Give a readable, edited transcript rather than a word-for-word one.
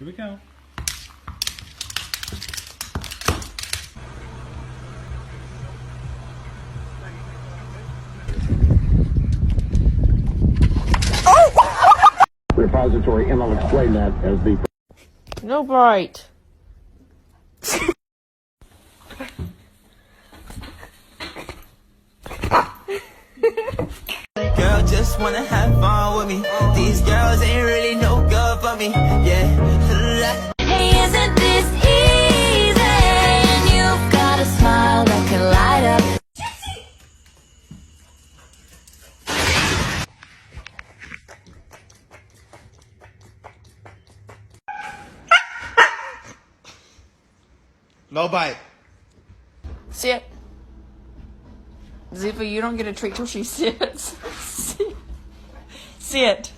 Here we go. Repository, and I'll explain that as the... No bite. Girl just wanna have fun with me. These girls ain't really no good for me. Yeah. Hey, isn't this easy? And you've got a smile that can light up. No bite. Sit. Ziva, you don't get a treat till she sits. Sit.